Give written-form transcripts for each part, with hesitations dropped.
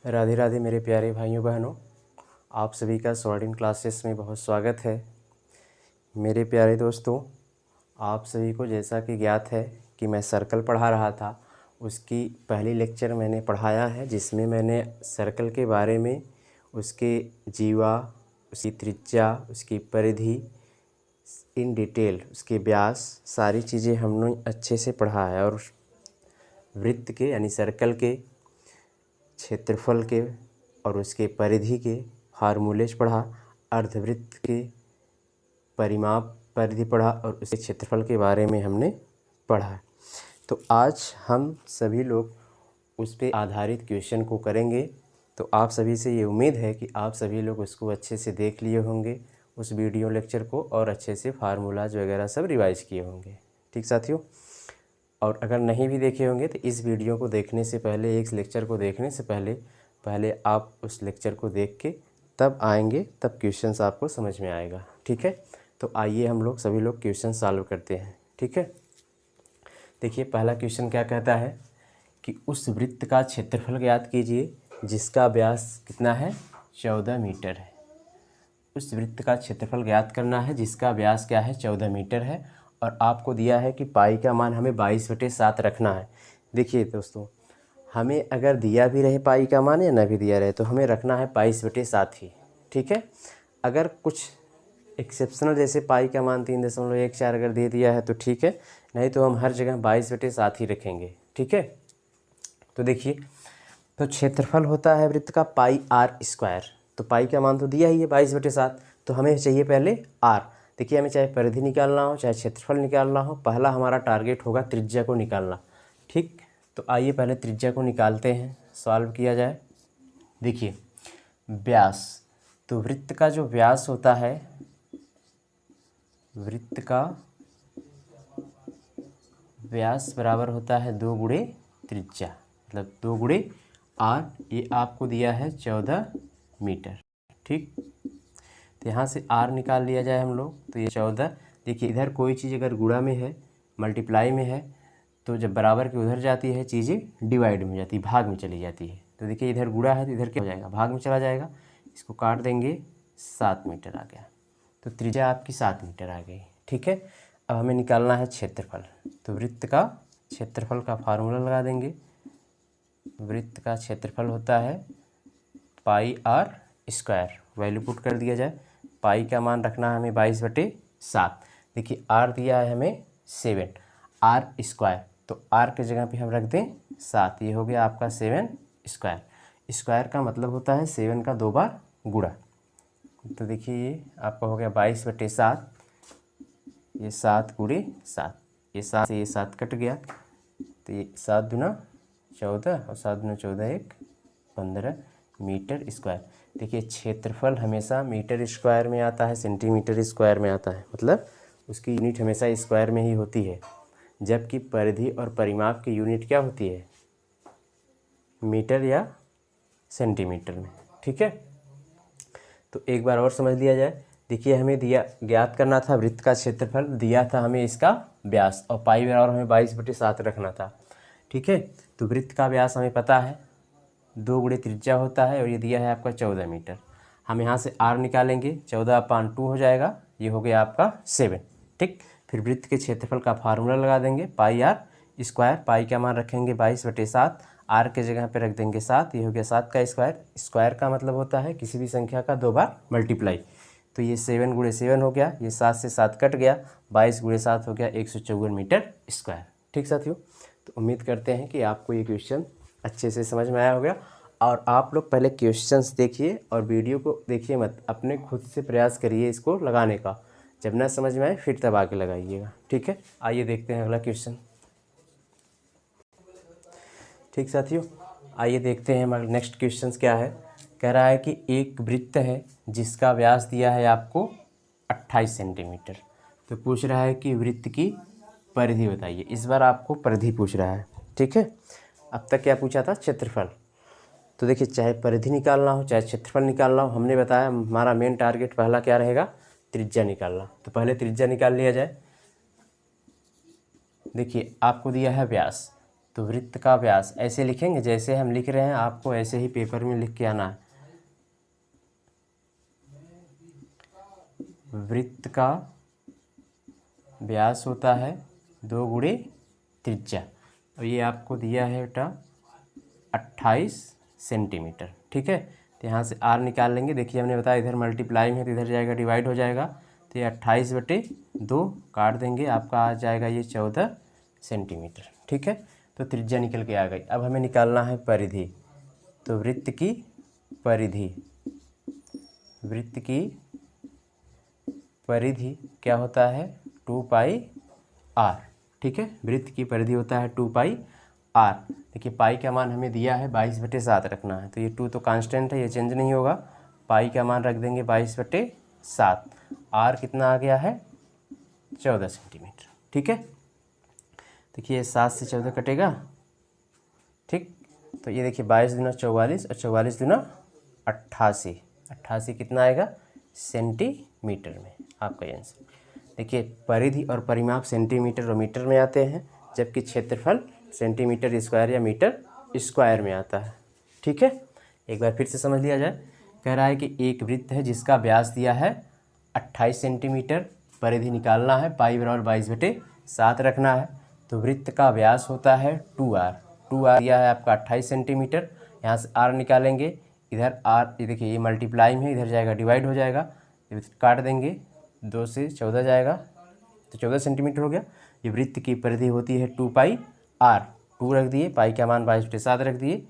राधे राधे मेरे प्यारे भाइयों बहनों, आप सभी का सॉर्डिंग क्लासेस में बहुत स्वागत है। मेरे प्यारे दोस्तों, आप सभी को जैसा कि ज्ञात है कि मैं सर्कल पढ़ा रहा था, उसकी पहली लेक्चर मैंने पढ़ाया है जिसमें मैंने सर्कल के बारे में, उसके जीवा, उसकी त्रिज्या, उसकी परिधि, इन डिटेल उसके व्यास, सारी चीज़ें हमने अच्छे से पढ़ा है। और वृत्त के यानी सर्कल के क्षेत्रफल के और उसके परिधि के फार्मूलेज पढ़ा, अर्धवृत्त के परिमाप परिधि पढ़ा और उसके क्षेत्रफल के बारे में हमने पढ़ा। तो आज हम सभी लोग उस पे आधारित क्वेश्चन को करेंगे। तो आप सभी से ये उम्मीद है कि आप सभी लोग उसको अच्छे से देख लिए होंगे, उस वीडियो लेक्चर को, और अच्छे से फार्मूलाज वगैरह सब रिवाइज किए होंगे। ठीक साथियों, और अगर नहीं भी देखे होंगे तो इस वीडियो को देखने से पहले, एक लेक्चर को देखने से पहले आप उस लेक्चर को देख के तब आएंगे, तब क्वेश्चंस आपको समझ में आएगा। ठीक है, तो आइए हम लोग सभी लोग क्वेश्चन सॉल्व करते हैं। ठीक है, देखिए पहला क्वेश्चन क्या कहता है कि उस वृत्त का क्षेत्रफल ज्ञात कीजिए जिसका व्यास कितना है, 14 मीटर है। उस वृत्त का क्षेत्रफल ज्ञात करना है जिसका व्यास क्या है, 14 मीटर है। और आपको दिया है कि पाई का मान हमें 22/7 रखना है। देखिए दोस्तों, हमें अगर दिया भी रहे पाई का मान या न भी दिया रहे तो हमें रखना है 22/7 ही। ठीक है, अगर कुछ एक्सेप्शनल जैसे पाई का मान 3.14 अगर दे दिया है तो ठीक है, नहीं तो हम हर जगह 22/7 ही रखेंगे। ठीक है, तो देखिए, तो क्षेत्रफल होता है वृत्त का पाई आर स्क्वायर। तो पाई का मान तो दिया ही है 22/7, तो हमें चाहिए पहले आर। देखिए, हमें चाहे परिधि निकालना हो चाहे क्षेत्रफल निकालना हो, पहला हमारा टारगेट होगा त्रिज्या को निकालना। ठीक, तो आइए पहले त्रिज्या को निकालते हैं, सॉल्व किया जाए। देखिए व्यास, तो वृत्त का जो व्यास होता है, वृत्त का व्यास बराबर होता है 2 गुणे त्रिज्या, मतलब 2 गुणे आर। ये आपको दिया है 14 मीटर। ठीक, तो यहाँ से आर निकाल लिया जाए हम लोग, तो ये 14। देखिए इधर कोई चीज़ अगर गुणा में है, मल्टीप्लाई में है, तो जब बराबर के उधर जाती है चीज़ें डिवाइड में हो जाती है, भाग में चली जाती है। तो देखिए इधर गुणा है तो इधर क्या हो जाएगा, भाग में चला जाएगा। इसको काट देंगे, 7 मीटर आ गया। तो त्रिज्या आपकी 7 मीटर आ गई। ठीक है, अब हमें निकालना है क्षेत्रफल। तो वृत्त का क्षेत्रफल का फार्मूला लगा देंगे। वृत्त का क्षेत्रफल होता है पाई आर स्क्वायर, वैल्यू पुट कर दिया जाए। पाई का मान रखना है हमें 22/7। देखिए आर दिया है हमें 7, आर स्क्वायर, तो आर के जगह पे हम रख दें 7। ये हो गया आपका 7 स्क्वायर। स्क्वायर का मतलब होता है 7 का 2 बार गुणा। तो देखिए ये आपका हो गया 22/7, ये 7 गुणे 7, ये 7 से ये 7 कट गया, तो ये 7 दूना 14 और 7 दूना 14 एक 15 मीटर स्क्वायर। देखिए क्षेत्रफल हमेशा मीटर स्क्वायर में आता है, सेंटीमीटर स्क्वायर में आता है, मतलब उसकी यूनिट हमेशा स्क्वायर में ही होती है, जबकि परिधि और परिमाप की यूनिट क्या होती है, मीटर या सेंटीमीटर में। ठीक है, तो एक बार और समझ लिया जाए। देखिए हमें दिया, ज्ञात करना था वृत्त का क्षेत्रफल, दिया था हमें इसका व्यास, और पाई बराबर हमें 22/7 रखना था। ठीक है, तो वृत्त का व्यास हमें पता है 2 गुणे त्रिज्या होता है, और ये दिया है आपका 14 मीटर। हम यहाँ से आर निकालेंगे, 14/2 हो जाएगा, ये हो गया आपका 7। ठीक, फिर वृत्त के क्षेत्रफल का फार्मूला लगा देंगे, पाई आर स्क्वायर। पाई का मान रखेंगे 22/7, आर के जगह पे रख देंगे 7, ये हो गया 7 का स्क्वायर। स्क्वायर का मतलब होता है किसी भी संख्या का 2 बार मल्टीप्लाई। तो ये 7 गुणे 7 हो गया, ये 7 से 7 कट गया, 22 गुणे 7 हो गया 154 मीटर स्क्वायर। ठीक साथियों, तो उम्मीद करते हैं कि आपको ये क्वेश्चन अच्छे से समझ में आया होगा। और आप लोग पहले क्वेश्चंस देखिए और वीडियो को देखिए मत, अपने खुद से प्रयास करिए इसको लगाने का। जब ना समझ में आए फिर तब आके लगाइएगा। ठीक है, आइए देखते हैं अगला क्वेश्चन। ठीक साथियों, आइए देखते हैं हमारा नेक्स्ट क्वेश्चन क्या है। कह रहा है कि एक वृत्त है जिसका व्यास दिया है आपको 28 सेंटीमीटर। तो पूछ रहा है कि वृत्त की परिधि बताइए। इस बार आपको परिधि पूछ रहा है। ठीक है, अब तक क्या पूछा था, क्षेत्रफल। तो देखिए चाहे परिधि निकालना हो चाहे क्षेत्रफल निकालना हो, हमने बताया हमारा मेन टारगेट पहला क्या रहेगा, त्रिज्या निकालना। तो पहले त्रिज्या निकाल लिया जाए। देखिए आपको दिया है व्यास, तो वृत्त का व्यास ऐसे लिखेंगे, जैसे हम लिख रहे हैं आपको ऐसे ही पेपर में लिख के आना है। वृत्त का व्यास होता है 2 गुणे त्रिज्या, और ये आपको दिया है बेटा 28 सेंटीमीटर। ठीक है, तो यहाँ से आर निकाल लेंगे। देखिए हमने बताया इधर मल्टीप्लाई में है तो इधर जाएगा डिवाइड हो जाएगा, तो ये 28/2 काट देंगे, आपका आ जाएगा ये 14 सेंटीमीटर। ठीक है, तो त्रिज्या निकल के आ गई। अब हमें निकालना है परिधि। तो वृत्त की परिधि, वृत्त की परिधि क्या होता है 2πr। ठीक है, वृत्त की परिधि होता है 2πr। देखिए पाई का मान हमें दिया है 22/7 रखना है, तो ये 2 तो कांस्टेंट है, ये चेंज नहीं होगा। पाई का मान रख देंगे 22/7। आर कितना आ गया है 14 सेंटीमीटर। ठीक है, देखिए 7 से 14 कटेगा। ठीक, तो ये देखिए 22 दूना 44 और 44 दूना 88। 88 कितना आएगा सेंटीमीटर में, आपका आंसर। देखिए परिधि और परिमाप सेंटीमीटर और मीटर में आते हैं, जबकि क्षेत्रफल सेंटीमीटर स्क्वायर या मीटर स्क्वायर में आता है। ठीक है, एक बार फिर से समझ लिया जाए। कह रहा है कि एक वृत्त है जिसका व्यास दिया है 28 सेंटीमीटर, परिधि निकालना है, पाई बराबर 22/7 रखना है। तो वृत्त का व्यास होता है 2r। 2r दिया है आपका 28 सेंटीमीटर, यहाँ से r निकालेंगे, इधर r ये देखिए ये मल्टीप्लाई में है, इधर जाएगा डिवाइड हो जाएगा, काट देंगे, 2 से 14 जाएगा, तो 14 सेंटीमीटर हो गया। ये वृत्त की परिधि होती है 2πr। 2 रख दिए, पाई का मान 22/7 रख दिए,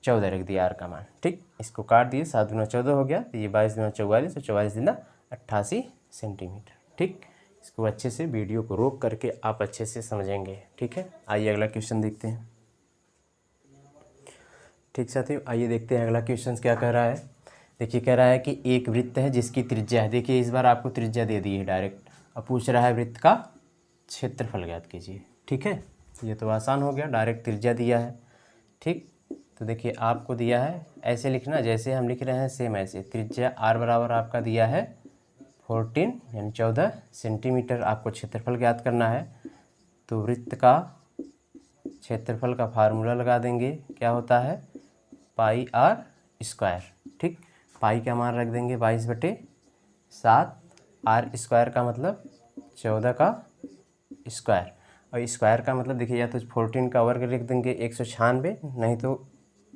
14 रख दिया आर का मान। ठीक, इसको काट दिए, 7 दूना 14 हो गया, तो ये 22 दूना 44 और 44 दूना 88 सेंटीमीटर। ठीक, इसको अच्छे से वीडियो को रोक करके आप अच्छे से समझेंगे। ठीक है, आइए अगला क्वेश्चन देखते हैं। ठीक साथियों, आइए देखते हैं अगला क्वेश्चन क्या कह रहा है। देखिए कह रहा है कि एक वृत्त है जिसकी त्रिज्या है, देखिए इस बार आपको त्रिज्या दे दी है डायरेक्ट, अब पूछ रहा है वृत्त का क्षेत्रफल ज्ञात कीजिए। ठीक है, ये तो आसान हो गया, डायरेक्ट त्रिज्या दिया है। ठीक, तो देखिए आपको दिया है ऐसे लिखना जैसे हम लिख रहे हैं, सेम ऐसे। त्रिज्या आर बराबर आपका दिया है 14 यानी 14 सेंटीमीटर, आपको क्षेत्रफल ज्ञात करना है। तो वृत्त का क्षेत्रफल का फार्मूला लगा देंगे, क्या होता है πr²। ठीक, पाई का मान रख देंगे 22/7, आर स्क्वायर का मतलब 14 का स्क्वायर, और स्क्वायर का मतलब देखिए या तो 14 का वर्ग लिख देंगे 196, नहीं तो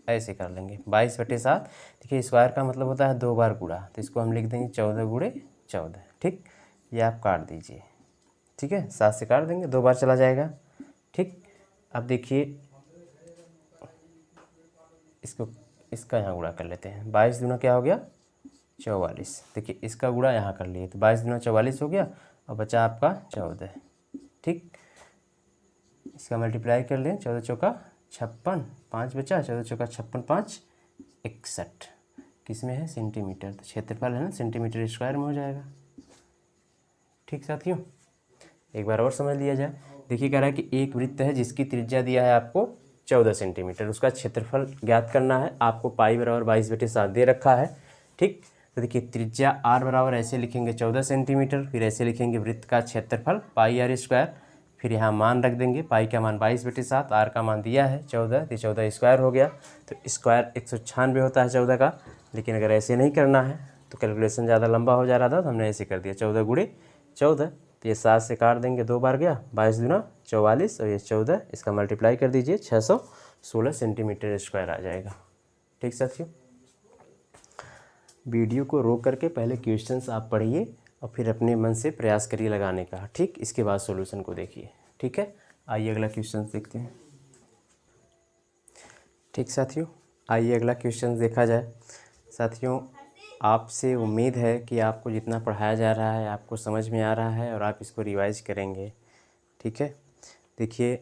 ऐसे कर लेंगे 22/7। देखिए स्क्वायर का मतलब होता है 2 बार गुणा, तो इसको हम लिख देंगे 14×14। ठीक, ये आप काट दीजिए। ठीक है, 7 से काट देंगे, 2 बार चला जाएगा। ठीक, अब देखिए इसको इसका यहाँ गुणा कर लेते हैं, 22 दूना क्या हो गया 44। देखिए इसका गुणा यहाँ कर लिए, तो 22 दूना 44 हो गया, और बचा आपका 14। ठीक, इसका मल्टीप्लाई कर लें, 14 चौका 56, 5 बचा, 14 चौका 56, 5 61। किस में है सेंटीमीटर, तो क्षेत्रफल है ना सेंटीमीटर स्क्वायर में हो जाएगा। ठीक साथियों, एक बार और समझ लिया जाए। देखिए कह रहा है कि एक वृत्त है जिसकी त्रिज्या दिया है आपको 14 सेंटीमीटर, उसका क्षेत्रफल ज्ञात करना है। आपको पाई बराबर 22/7 दे रखा है। ठीक, तो देखिए त्रिज्या आर बराबर ऐसे लिखेंगे 14 सेंटीमीटर, फिर ऐसे लिखेंगे वृत्त का क्षेत्रफल πr², फिर यहाँ मान रख देंगे, पाई का मान 22/7, आर का मान दिया है 14, तो 14 स्क्वायर हो गया। तो स्क्वायर 196 होता है 14 का, लेकिन अगर ऐसे नहीं करना है तो कैलकुलेशन ज़्यादा लंबा हो जा रहा था, तो हमने ऐसे कर दिया 14×14। तो ये 7 से काट देंगे, 2 बार गया, 22 दूना 44 और ये 14, इसका मल्टीप्लाई कर दीजिए, 616 सेंटीमीटर स्क्वायर आ जाएगा। ठीक साथियों, वीडियो को रोक करके पहले क्वेश्चंस आप पढ़िए और फिर अपने मन से प्रयास करिए लगाने का। ठीक, इसके बाद सॉल्यूशन को देखिए। ठीक है, आइए अगला क्वेश्चन देखते हैं। ठीक साथियों, आइए अगला क्वेश्चन देखा जाए। साथियों, आपसे उम्मीद है कि आपको जितना पढ़ाया जा रहा है आपको समझ में आ रहा है और आप इसको रिवाइज करेंगे। ठीक है, देखिए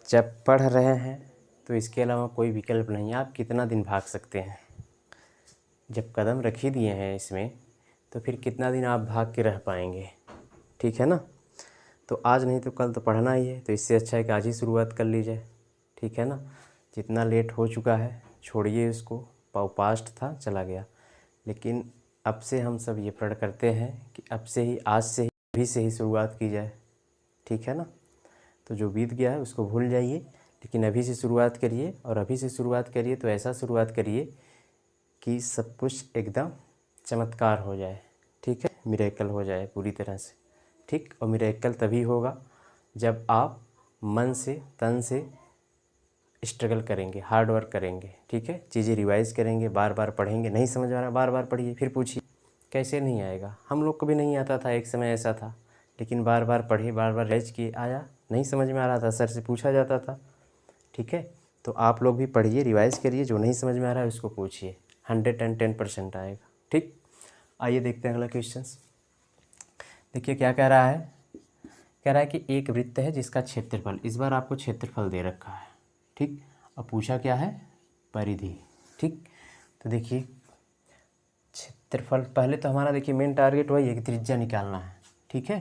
जब पढ़ रहे हैं तो इसके अलावा कोई विकल्प नहीं है, आप कितना दिन भाग सकते हैं। जब कदम रख ही दिए हैं इसमें तो फिर कितना दिन आप भाग के रह पाएंगे। ठीक है ना, तो आज नहीं तो कल तो पढ़ना ही है, तो इससे अच्छा है कि आज ही शुरुआत कर ली जाए। ठीक है ना, जितना लेट हो चुका है छोड़िए उसको, पास्ट था चला गया, लेकिन अब से हम सब ये प्रण करते हैं कि अब से ही, आज से ही, अभी से ही शुरुआत की जाए। ठीक है ना, तो जो बीत गया है उसको भूल जाइए, लेकिन अभी से शुरुआत करिए, और अभी से शुरुआत करिए तो ऐसा शुरुआत करिए कि सब कुछ एकदम चमत्कार हो जाए, ठीक है, मिरेकल हो जाए पूरी तरह से, ठीक। और मिरेकल तभी होगा जब आप मन से, तन से स्ट्रगल करेंगे, हार्ड वर्क करेंगे, ठीक है, चीज़ें रिवाइज़ करेंगे, बार बार पढ़ेंगे। नहीं समझ आ रहा, बार बार पढ़िए, फिर पूछिए। कैसे नहीं आएगा? हम लोग को भी नहीं आता था, एक समय ऐसा था, लेकिन बार बार पढ़े, बार बार रिवाइज किए, आया। नहीं समझ में आ रहा था, सर से पूछा जाता था, ठीक है। तो आप लोग भी पढ़िए, रिवाइज करिए, जो नहीं समझ में आ रहा है उसको पूछिए, 110% आएगा, ठीक। आइए देखते हैं अगला क्वेश्चन। देखिए क्या कह रहा है, कह रहा है कि एक वृत्त है जिसका क्षेत्रफल, इस बार आपको क्षेत्रफल दे रखा है, ठीक। अब पूछा क्या है, परिधि, ठीक। तो देखिए क्षेत्रफल, पहले तो हमारा देखिए मेन टारगेट वही है कि त्रिज्या निकालना है, ठीक है।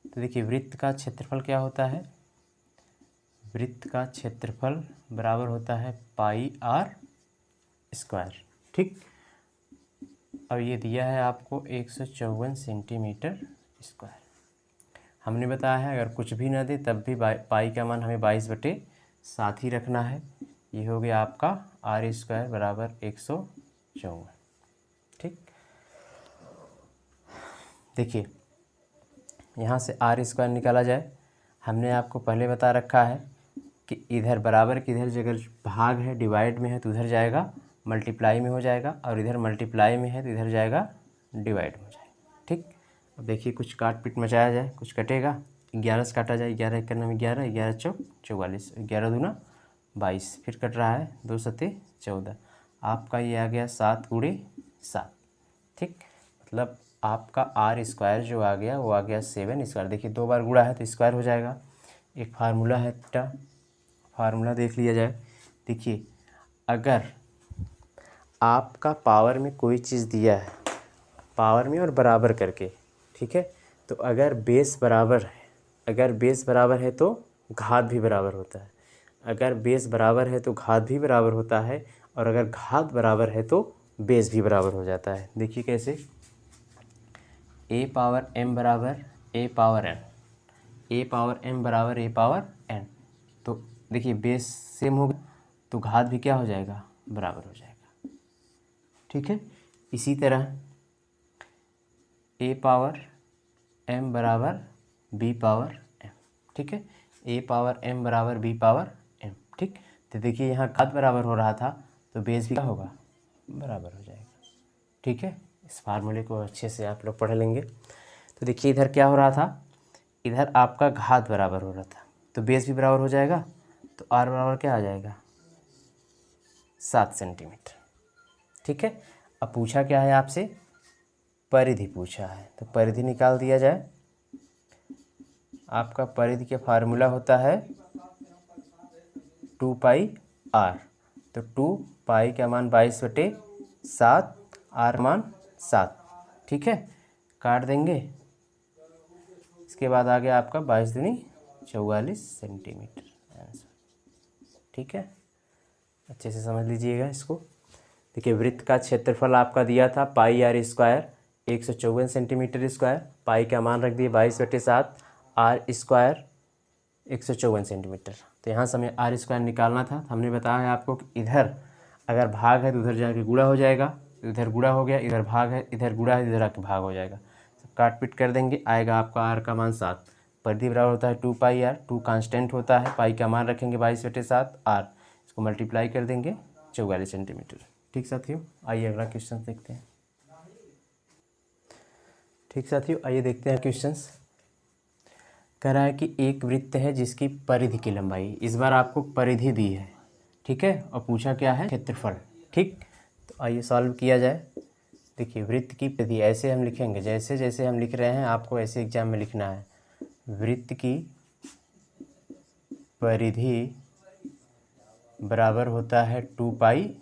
तो देखिए वृत्त का क्षेत्रफल क्या होता है, वृत्त का क्षेत्रफल बराबर होता है पाई r स्क्वायर, ठीक। अब ये दिया है आपको 154 सेंटीमीटर स्क्वायर। हमने बताया है अगर कुछ भी ना दे तब भी पाई का मान हमें 22/7 ही रखना है। ये हो गया आपका r स्क्वायर बराबर 154, ठीक। देखिए यहाँ से r स्क्वायर निकाला जाए, हमने आपको पहले बता रखा है कि इधर बराबर की इधर जगह भाग है, डिवाइड में है तो उधर जाएगा मल्टीप्लाई में हो जाएगा, और इधर मल्टीप्लाई में है तो इधर जाएगा डिवाइड में हो जाएगा, ठीक। अब देखिए कुछ काट पीट मचाया जाए, कुछ कटेगा, 11 से काटा जाए, 11 एक करना में 11, 11 चौक 44, 11 दूना 22, फिर कट रहा है 2 सत्ते 14, आपका ये आ गया 7 गुणे 7, ठीक। मतलब आपका r स्क्वायर जो आ गया वो आ गया 7 स्क्वायर। देखिए 2 बार गुणा है तो स्क्वायर हो जाएगा। एक फार्मूला है बेटा, फार्मूला देख लिया जाए। देखिए अगर आपका पावर में कोई चीज़ दिया है, पावर में और बराबर करके, ठीक है, तो अगर बेस बराबर है, अगर बेस बराबर है तो घात भी बराबर होता है, अगर बेस बराबर है तो घात भी बराबर होता है, और अगर घात बराबर है तो बेस भी बराबर हो जाता है। देखिए कैसे, a पावर m बराबर a power n, a power m बराबर a पावर n। तो देखिए बेस सेम होगा तो घात भी क्या हो जाएगा, बराबर हो जाएगा, ठीक है। इसी तरह a पावर m बराबर b पावर m, ठीक है, a पावर m बराबर b पावर m, ठीक। तो देखिए यहाँ घात बराबर हो रहा था तो बेस भी क्या होगा, बराबर हो जाएगा, ठीक है। इस फार्मूले को अच्छे से आप लोग पढ़ लेंगे। तो देखिए इधर क्या हो रहा था, इधर आपका घात बराबर हो रहा था तो बेस भी बराबर हो जाएगा, तो r बराबर क्या आ जाएगा, 7 सेंटीमीटर, ठीक है। अब पूछा क्या है आपसे, परिधि पूछा है, तो परिधि निकाल दिया जाए। आपका परिधि का फार्मूला होता है 2 पाई r, तो 2 पाई का मान 22/7, r मान 7, ठीक है, काट देंगे। इसके बाद आ गया आपका 22 दूनी 44 सेंटीमीटर आंसर, ठीक है। अच्छे से समझ लीजिएगा इसको। देखिए वृत्त का क्षेत्रफल आपका दिया था पाई r स्क्वायर 154 सेंटीमीटर स्क्वायर, पाई का मान रख दिए 22/7, r स्क्वायर 154 सेंटीमीटर। तो यहाँ से हमें r स्क्वायर निकालना था। हमने बताया आपको कि इधर अगर भाग है तो उधर जाके गुणा हो जाएगा, इधर गुणा हो गया, इधर भाग है, इधर गुणा है, इधर आके भाग हो जाएगा। सब काट पीट कर देंगे, आएगा आपका r का मान 7। परिधि बराबर होता है 2 पाई r, 2 कांस्टेंट होता है, पाई का मान रखेंगे 22/7, r इसको मल्टीप्लाई कर देंगे 44 सेंटीमीटर, ठीक साथियों। आइए अगला क्वेश्चन देखते हैं। ठीक साथियों, आइए देखते हैं क्वेश्चंस। कह रहा है कि एक वृत्त है जिसकी परिधि की लंबाई, इस बार आपको परिधि दी है, ठीक है, और पूछा क्या है, क्षेत्रफल, ठीक। तो आइए सॉल्व किया जाए। देखिए वृत्त की परिधि ऐसे हम लिखेंगे, जैसे जैसे हम लिख रहे हैं आपको ऐसे एग्जाम में लिखना है। वृत्त की परिधि बराबर होता है 2 पाई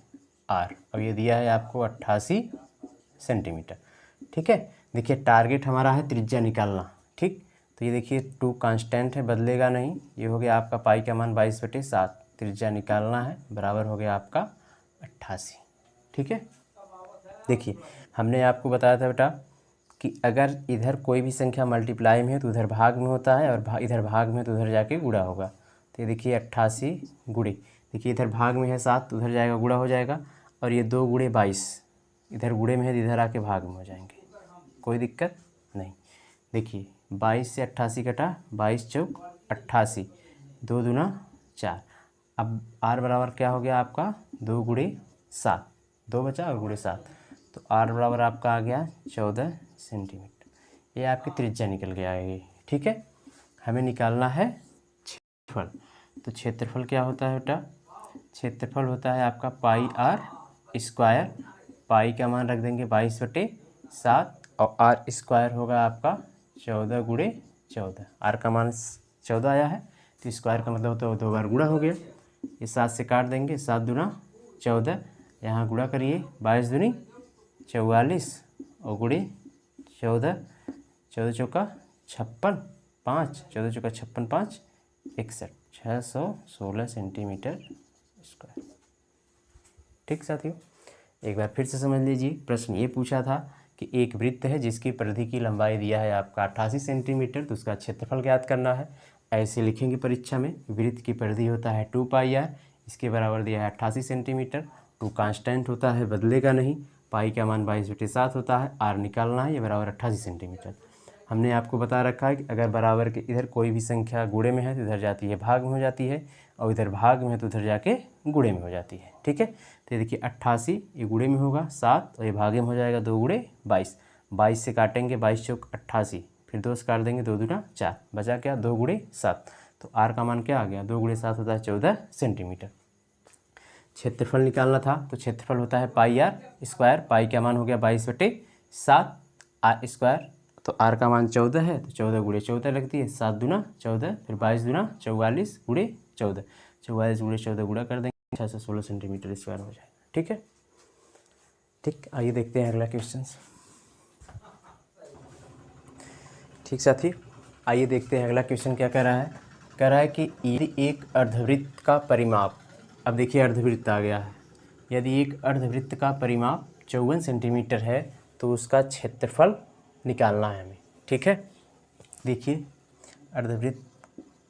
r, अब ये दिया है आपको 88 सेंटीमीटर, ठीक है। देखिए टारगेट हमारा है त्रिज्या निकालना, ठीक। तो ये देखिए 2 कांस्टेंट है, बदलेगा नहीं, ये हो गया आपका पाई का मान 22/7, त्रिज्या निकालना है, बराबर हो गया आपका 88, ठीक है। देखिए हमने आपको बताया था बेटा कि अगर इधर कोई भी संख्या मल्टीप्लाई में है तो उधर भाग में होता है, और इधर भाग में तो उधर जाके गुणा होगा। तो ये देखिए 88 गुणे, देखिए इधर भाग में है 7 तो उधर जाएगा गुणा हो जाएगा, और ये 2 गुणे 22 इधर गुणे में है तो इधर आके भाग में हो जाएंगे, कोई दिक्कत नहीं। देखिए 22 से 88 कटा, 22 चौक 88, 2 दूना 4। अब r बराबर क्या हो गया आपका 2 गुणे 7, 2 बचा और गुणे 7, तो r बराबर आपका आ गया 14 सेंटीमीटर। ये आपकी त्रिज्या निकल के आएगी। ठीक है, हमें निकालना है क्षेत्रफल। तो क्षेत्रफल क्या होता है बेटा, क्षेत्रफल होता है आपका पाई आर स्क्वायर, पाई का मान रख देंगे 22/7 और आर स्क्वायर होगा आपका 14 गुणे 14। आर का मान 14 आया है तो स्क्वायर का मतलब होता है 2 बार गुणा हो गया। ये 7 से काट देंगे, 7 दूना 14, यहाँ गुणा करिए 22 दूनी 44 और गुणे 14, 14 चौका 56, 5 14 चौका 56, 5 61, 616 सेंटीमीटर स्क्वायर। ठीक साथियों, एक बार फिर से समझ लीजिए। प्रश्न ये पूछा था कि एक वृत्त है जिसकी परिधि की लंबाई दिया है आपका 88 सेंटीमीटर, तो उसका क्षेत्रफल ज्ञात करना है। ऐसे लिखेंगे परीक्षा में, वृत्त की परिधि होता है 2πr, इसके बराबर दिया है 88 सेंटीमीटर। 2 कांस्टेंट होता है, बदलेगा नहीं, पाई का मान 22/7 होता है, आर निकालना है, ये बराबर 88 सेंटीमीटर। हमने आपको बता रखा है कि अगर बराबर के इधर कोई भी संख्या गुणे में है तो इधर जाती है भाग में हो जाती है, और इधर भाग में है तो उधर जाके गुणे में हो जाती है। ठीक है, तो ये देखिए 88 ये गुणे में होगा 7 और ये भागे में हो जाएगा 2 गुणे 22, 22 से काटेंगे 22 चौक 88, फिर 2 से काट देंगे 2 दूना 4, बचा क्या 2 गुणे 7, तो आर का मान क्या आ गया 2 गुणे 7 होता है 14 सेंटीमीटर। क्षेत्रफल निकालना था तो क्षेत्रफल होता है पाई आर स्क्वायर, पाई का मान हो गया 22/7 आर स्क्वायर, तो आर का मान 14 है तो 14 गुणे 14 लगती है, 7 दूना 14, फिर 22 दूना 44 गुणे 14, 44 गुणे 14 गुणा कर देंगे 616 सेंटीमीटर स्क्वायर हो जाएगा। ठीक है, ठीक, आइए देखते हैं अगला क्वेश्चन। ठीक साथी, आइए देखते हैं अगला क्वेश्चन क्या कह रहा है। कह रहा है कि यदि एक अर्धवृत्त का परिमाप, अब देखिए अर्धवृत्त आ गया है, यदि एक अर्धवृत्त का परिमाप 54 सेंटीमीटर है तो उसका क्षेत्रफल निकालना है हमें। ठीक है, देखिए अर्धवृत्त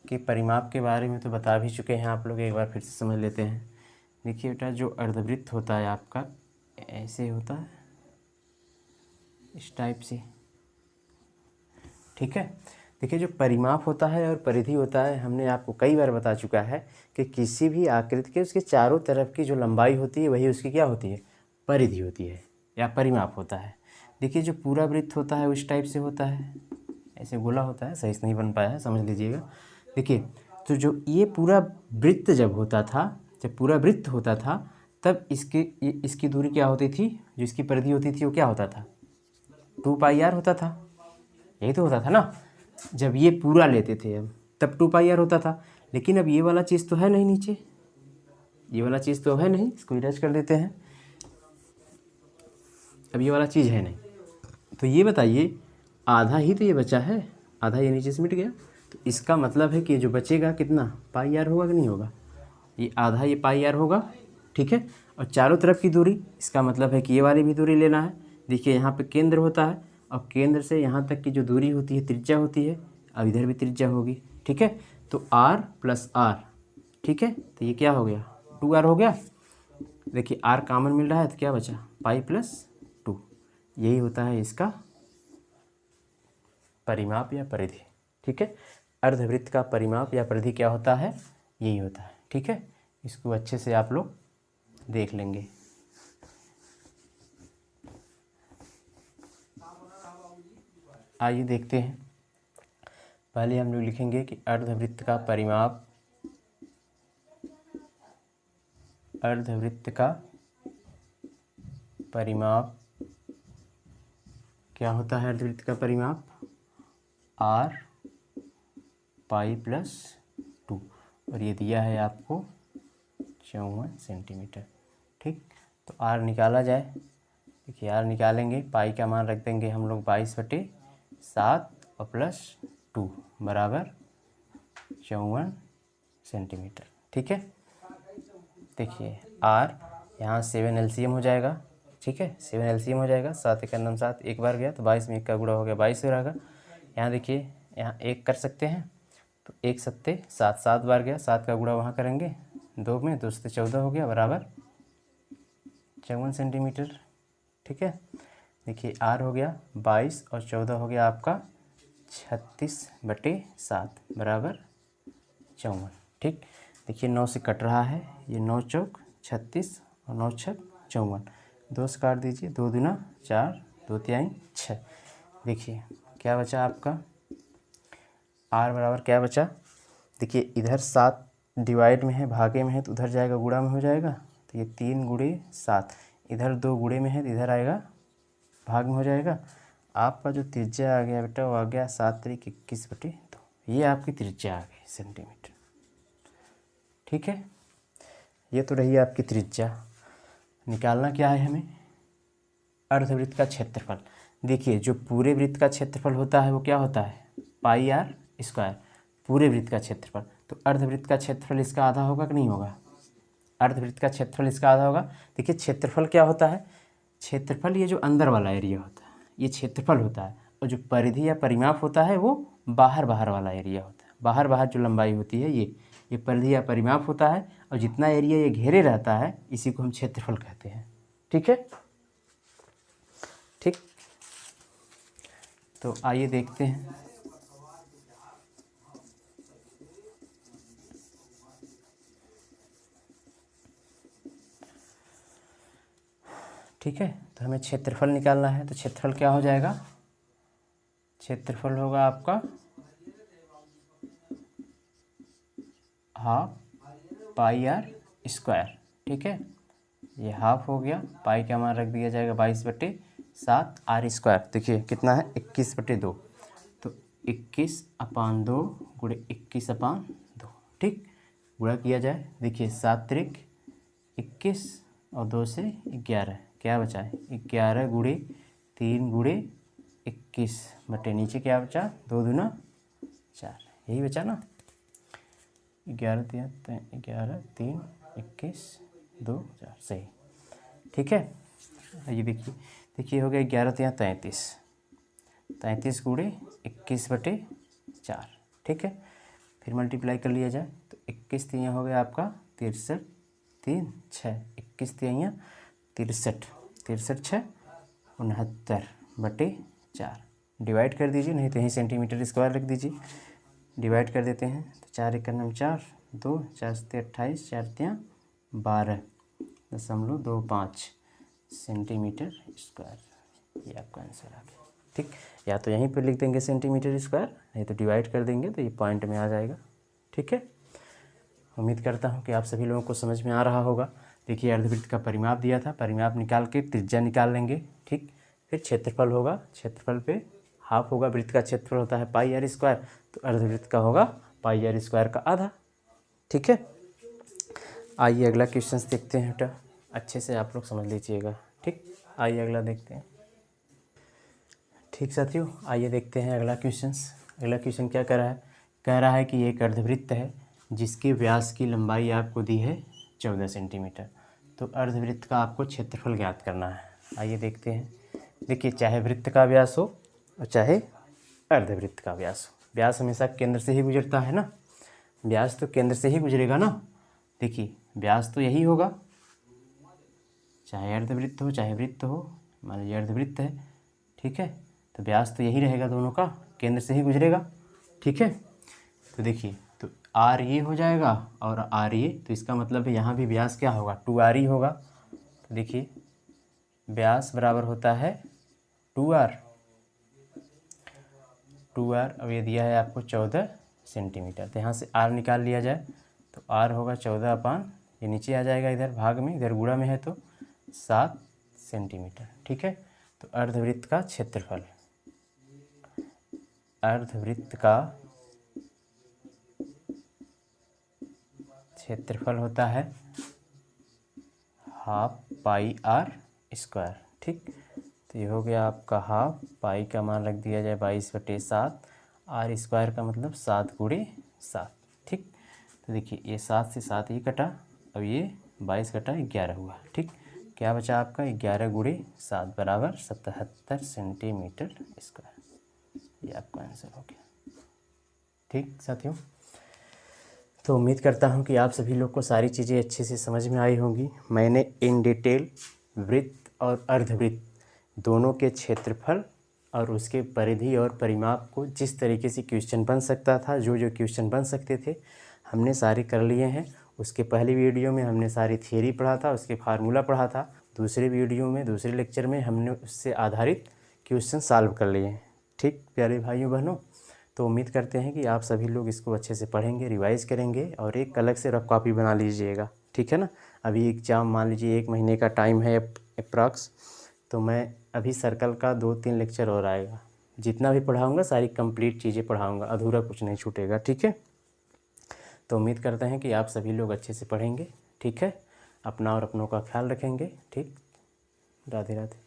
के परिमाप के बारे में तो बता भी चुके हैं आप लोग, एक बार फिर से समझ लेते हैं। देखिए बेटा, जो अर्धवृत्त होता है आपका ऐसे होता है, इस टाइप से। ठीक है, देखिए जो परिमाप होता है और परिधि होता है, हमने आपको कई बार बता चुका है कि किसी भी आकृति के उसके चारों तरफ की जो लंबाई होती है वही उसकी क्या होती है, परिधि होती है या परिमाप होता है। देखिए जो पूरा वृत्त होता है उस टाइप से होता है, ऐसे गोला होता है, सही से नहीं बन पाया है, समझ लीजिएगा। देखिए तो जो ये पूरा वृत्त जब होता था, जब पूरा वृत्त होता था तब इसकी दूरी क्या होती थी, जो इसकी परिधि होती थी वो क्या होता था 2πr होता था, यही तो होता था ना। जब ये पूरा लेते थे हम तब 2πr होता था, लेकिन अब ये वाला चीज़ तो है नहीं नीचे, ये वाला चीज़ तो है नहीं, इसको इरेज कर देते हैं। अब ये वाला चीज़ है नहीं, तो ये बताइए आधा ही तो ये बचा है, आधा ये नीचे से मिट गया, तो इसका मतलब है कि जो बचेगा कितना πr होगा कि नहीं होगा, ये आधा ये πr होगा। ठीक है, और चारों तरफ की दूरी, इसका मतलब है कि ये वाली भी दूरी लेना है। देखिए यहाँ पे केंद्र होता है और केंद्र से यहाँ तक की जो दूरी होती है त्रिज्या होती है, अब इधर भी त्रिज्या होगी। ठीक है, तो r + r, ठीक है, तो ये क्या हो गया 2r हो गया। देखिए r कॉमन मिल रहा है तो क्या बचा पाई + 2, यही होता है इसका परिमाप या परिधि। ठीक है, अर्धवृत्त का परिमाप या परिधि क्या होता है, यही होता है। ठीक है, इसको अच्छे से आप लोग देख लेंगे। आइए देखते हैं, पहले हम लोग लिखेंगे कि अर्धवृत्त का परिमाप, अर्धवृत्त का परिमाप क्या होता है, अर्धवृत्त का परिमाप r पाई + 2, और ये दिया है आपको 54 सेंटीमीटर। ठीक, तो r निकाला जाए। देखिए r निकालेंगे, पाई का मान रख देंगे हम लोग 22/7 और +2 बराबर 54 सेंटीमीटर। ठीक है, देखिए r यहाँ 7 LCM हो जाएगा। ठीक है, 7 LCM हो जाएगा, 7 × 9 7, एक बार गया तो 22 में 1 का गुणा हो गया 22 हो रहेगा। यहाँ देखिए यहाँ 1 कर सकते हैं तो 1 सत्ते 7, 7 बार गया, 7 का गुणा वहाँ करेंगे 2 में, 2 सत्ते 14 हो गया बराबर 54 सेंटीमीटर। ठीक है, देखिए आर हो गया 22 और 14 हो गया आपका 36/7 बराबर 54। ठीक, देखिए 9 से कट रहा है, ये 9 चौक 36 और 9 छक 54, 2 से काट दीजिए, 2 दूना 4, 2 तिहाई 6। देखिए क्या बचा आपका आर बराबर क्या बचा, देखिए इधर 7 डिवाइड में है, भागे में है, तो उधर जाएगा गुणा में हो जाएगा, तो ये 3 गुणे 7, इधर 2 गुणे में है तो इधर आएगा भाग में हो जाएगा। आपका जो त्रिज्या आ गया बेटा वो आ गया 7×21/2, ये आपकी त्रिज्या आ गई सेंटीमीटर। ठीक है, ये तो रही आपकी त्रिज्या। निकालना क्या है हमें, अर्धवृत्त का क्षेत्रफल। देखिए जो पूरे वृत्त का क्षेत्रफल होता है वो क्या होता है, πr², पूरे वृत्त का क्षेत्रफल। तो अर्धवृत्त का क्षेत्रफल इसका आधा होगा कि नहीं होगा, अर्धवृत्त का क्षेत्रफल इसका आधा होगा। देखिए क्षेत्रफल क्या होता है, क्षेत्रफल ये जो अंदर वाला एरिया होता है ये क्षेत्रफल होता है, और जो परिधि या परिमाप होता है वो बाहर बाहर वाला एरिया होता है, बाहर बाहर जो लंबाई होती है ये परिधि या परिमाप होता है, और जितना एरिया ये घेरे रहता है इसी को हम क्षेत्रफल कहते हैं। ठीक है, ठीक, तो आइए देखते हैं। ठीक है, तो हमें क्षेत्रफल निकालना है, तो क्षेत्रफल क्या हो जाएगा, क्षेत्रफल होगा आपका ½ πr²। ठीक है, ये हाफ हो गया, पाई का मान रख दिया जाएगा 22/7 r²। देखिए कितना है 21/2, तो 21/2 गुणे 21/2। ठीक, गुणा किया जाए, देखिए 7 त्रिक 21 और 2 से 11, क्या बचा है 11 गुणे 3 गुणे 21 बटे नीचे क्या बचा 2 दूना 4, यही बचा ना, 11 3 21 2 4, सही। ठीक है, ये देखिए हो गया 11 33, 33 गुणे 21/4। ठीक है, फिर मल्टीप्लाई कर लिया जाए, तो 21 तिहाई हो गया आपका 63 3 6, 21 तिहाई 63, 63 6 69/4। डिवाइड कर दीजिए, नहीं तो यहीं सेंटीमीटर स्क्वायर लिख दीजिए, डिवाइड कर देते हैं, तो 4 × 9 4, 2 4 7 28, 4 3 12.25 सेंटीमीटर स्क्वायर, ये आपका आंसर आ गया। ठीक, या तो यहीं पर लिख देंगे सेंटीमीटर स्क्वायर, नहीं तो डिवाइड कर देंगे तो ये पॉइंट में आ जाएगा। ठीक है, उम्मीद करता हूँ कि आप सभी लोगों को समझ में आ रहा होगा। देखिए अर्धवृत्त का परिमाप दिया था, परिमाप निकाल के त्रिज्या निकाल लेंगे। ठीक, फिर क्षेत्रफल होगा, क्षेत्रफल पे हाफ होगा, वृत्त का क्षेत्रफल होता है πr², तो अर्धवृत्त का होगा πr² का आधा। ठीक है, आइए अगला क्वेश्चन देखते हैं बेटा, अच्छे से आप लोग समझ लीजिएगा। ठीक, आइए अगला देखते हैं। ठीक साथियों, आइए देखते हैं अगला क्वेश्चन। अगला क्वेश्चन क्या कह रहा है कि एक अर्धवृत्त है जिसके व्यास की लंबाई आपको दी है 14 सेंटीमीटर, तो अर्धवृत्त का आपको क्षेत्रफल ज्ञात करना है। आइए देखते हैं। देखिए चाहे वृत्त का व्यास हो और चाहे अर्धवृत्त का व्यास हो, व्यास हमेशा केंद्र से ही गुजरता है ना, व्यास तो केंद्र से ही गुजरेगा ना। देखिए व्यास तो यही होगा, चाहे अर्धवृत्त हो चाहे वृत्त हो, मान लीजिए अर्धवृत्त है। ठीक है, तो व्यास तो यही रहेगा, दोनों का केंद्र से ही गुजरेगा। ठीक है, तो देखिए तो आर ये हो जाएगा और आर ये, तो इसका मतलब है यहाँ भी व्यास क्या होगा 2r ही होगा। तो देखिए व्यास बराबर होता है 2r, अब ये दिया है आपको 14 सेंटीमीटर, तो यहाँ से r निकाल लिया जाए, तो r होगा 14 ये नीचे आ जाएगा इधर भाग में, इधर गुणा में है तो 7 सेंटीमीटर। ठीक है, तो अर्धवृत्त का क्षेत्रफल, अर्धवृत्त का क्षेत्रफल होता है ½ πr²। ठीक, तो ये हो गया आपका ½ पाई का मान रख दिया जाए 22/7, r² का मतलब 7 × 7। ठीक, तो देखिए ये 7 से 7 ही कटा, अब ये 22/11 हुआ। ठीक, क्या बचा आपका 11 × 7 बराबर 77 सेंटीमीटर स्क्वायर, ये आपका आंसर हो गया। ठीक साथियों। तो उम्मीद करता हूँ कि आप सभी लोग को सारी चीज़ें अच्छे से समझ में आई होंगी। मैंने इन डिटेल वृत्त और अर्धवृत्त दोनों के क्षेत्रफल और उसके परिधि और परिमाप को जिस तरीके से क्वेश्चन बन सकता था, जो जो क्वेश्चन बन सकते थे, हमने सारे कर लिए हैं। उसके पहली वीडियो में हमने सारी थियरी पढ़ा था, उसके फार्मूला पढ़ा था। दूसरे वीडियो में, दूसरे लेक्चर में हमने उससे आधारित क्वेश्चन सॉल्व कर लिए हैं। ठीक प्यारे भाइयों बहनों, तो उम्मीद करते हैं कि आप सभी लोग इसको अच्छे से पढ़ेंगे, रिवाइज़ करेंगे और एक अलग से रफ कॉपी बना लीजिएगा। ठीक है ना। अभी एग्ज़ाम मान लीजिए 1 महीने का टाइम है अप्रॉक्स, तो मैं अभी सर्कल का 2-3 लेक्चर और आएगा। जितना भी पढ़ाऊँगा सारी कंप्लीट चीज़ें पढ़ाऊँगा, अधूरा कुछ नहीं छूटेगा। ठीक है। तो उम्मीद करते हैं कि आप सभी लोग अच्छे से पढ़ेंगे। ठीक है। अपना और अपनों का ख्याल रखेंगे। ठीक। राधे राधे।